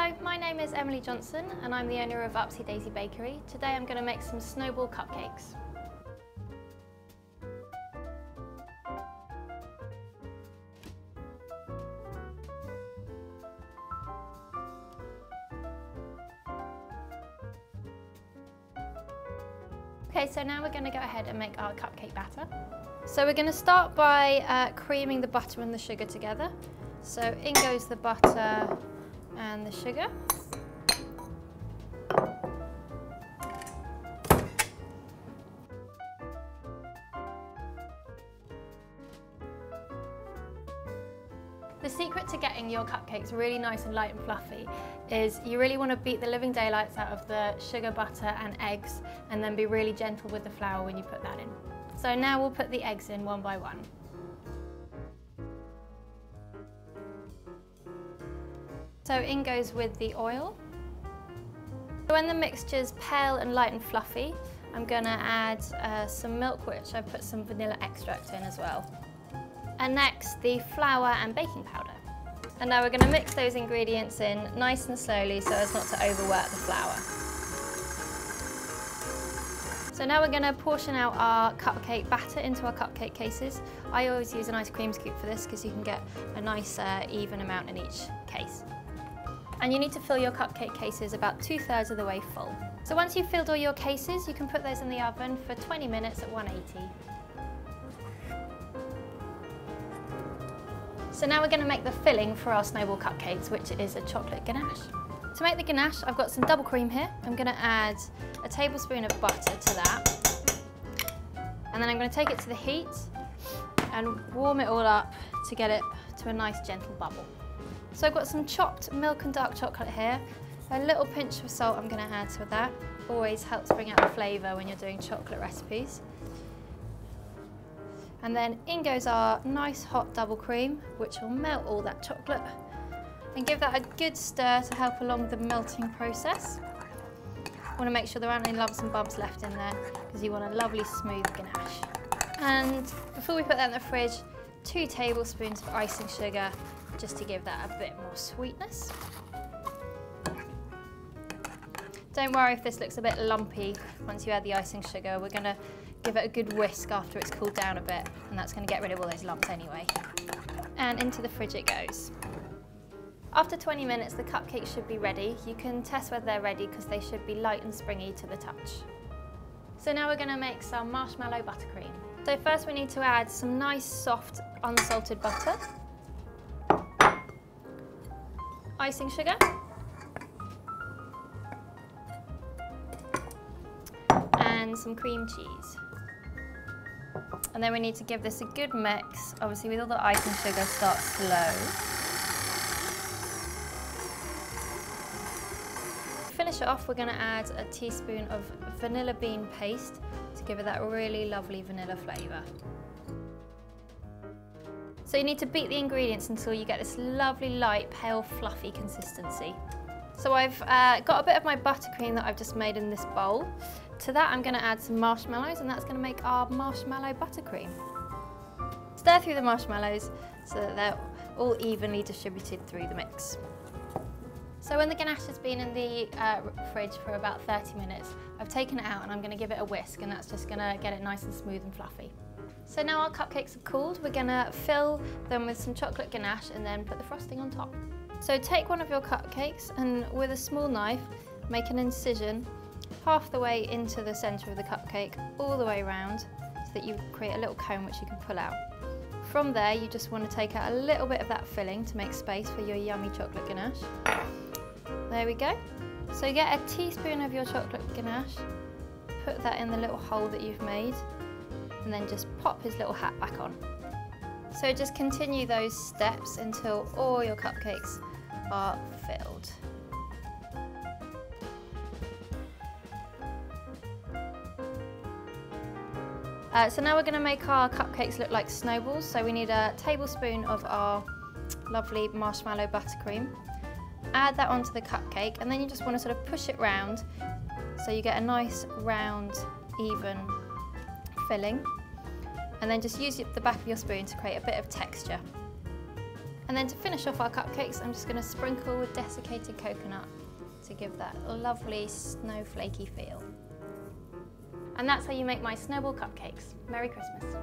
Hello, my name is Emily Johnson and I'm the owner of Upsy Daisy Bakery. Today I'm going to make some snowball cupcakes. Okay, so now we're going to go ahead and make our cupcake batter. So we're going to start by creaming the butter and the sugar together. So in goes the butter and the sugar. The secret to getting your cupcakes really nice and light and fluffy is you really want to beat the living daylights out of the sugar, butter and eggs, and then be really gentle with the flour when you put that in. So now we'll put the eggs in one by one. So in goes with the oil. When the mixture's pale and light and fluffy, I'm going to add some milk, which I've put some vanilla extract in as well. And next, the flour and baking powder. And now we're going to mix those ingredients in nice and slowly so as not to overwork the flour. So now we're going to portion out our cupcake batter into our cupcake cases. I always use an ice cream scoop for this because you can get a nice even amount in each case. And you need to fill your cupcake cases about 2/3 of the way full. So once you've filled all your cases, you can put those in the oven for 20 minutes at 180. So now we're going to make the filling for our snowball cupcakes, which is a chocolate ganache. To make the ganache, I've got some double cream here. I'm going to add a tablespoon of butter to that. And then I'm going to take it to the heat and warm it all up to get it to a nice gentle bubble. So I've got some chopped milk and dark chocolate here. A little pinch of salt I'm going to add to that. Always helps bring out the flavour when you're doing chocolate recipes. And then in goes our nice hot double cream, which will melt all that chocolate and give that a good stir to help along the melting process. You want to make sure there aren't any lumps and bumps left in there because you want a lovely smooth ganache. And before we put that in the fridge, 2 tablespoons of icing sugar just to give that a bit more sweetness. Don't worry if this looks a bit lumpy once you add the icing sugar. We're going to give it a good whisk after it's cooled down a bit, and that's going to get rid of all those lumps anyway. And into the fridge it goes. After 20 minutes the cupcakes should be ready. You can test whether they're ready because they should be light and springy to the touch. So now we're going to make some marshmallow buttercream. So first we need to add some nice soft unsalted butter, icing sugar, and some cream cheese. And then we need to give this a good mix. Obviously with all the icing sugar, start slow. To finish it off, we're going to add a teaspoon of vanilla bean paste to give it that really lovely vanilla flavour. So you need to beat the ingredients until you get this lovely light, pale, fluffy consistency. So I've got a bit of my buttercream that I've just made in this bowl. To that I'm going to add some marshmallows, and that's going to make our marshmallow buttercream. Stir through the marshmallows so that they're all evenly distributed through the mix. So when the ganache has been in the fridge for about 30 minutes, I've taken it out and I'm going to give it a whisk, and that's just going to get it nice and smooth and fluffy. So now our cupcakes are cooled, we're going to fill them with some chocolate ganache and then put the frosting on top. So take one of your cupcakes and with a small knife make an incision half the way into the centre of the cupcake, all the way around, so that you create a little cone which you can pull out. From there you just want to take out a little bit of that filling to make space for your yummy chocolate ganache. There we go. So get a teaspoon of your chocolate ganache, put that in the little hole that you've made, and then just pop his little hat back on. So just continue those steps until all your cupcakes are filled. So now we're going to make our cupcakes look like snowballs. So we need a tablespoon of our lovely marshmallow buttercream. Add that onto the cupcake, and then you just want to sort of push it round so you get a nice round, even filling. And then just use the back of your spoon to create a bit of texture. And then to finish off our cupcakes, I'm just going to sprinkle with desiccated coconut to give that lovely snowflakey feel. And that's how you make my snowball cupcakes. Merry Christmas.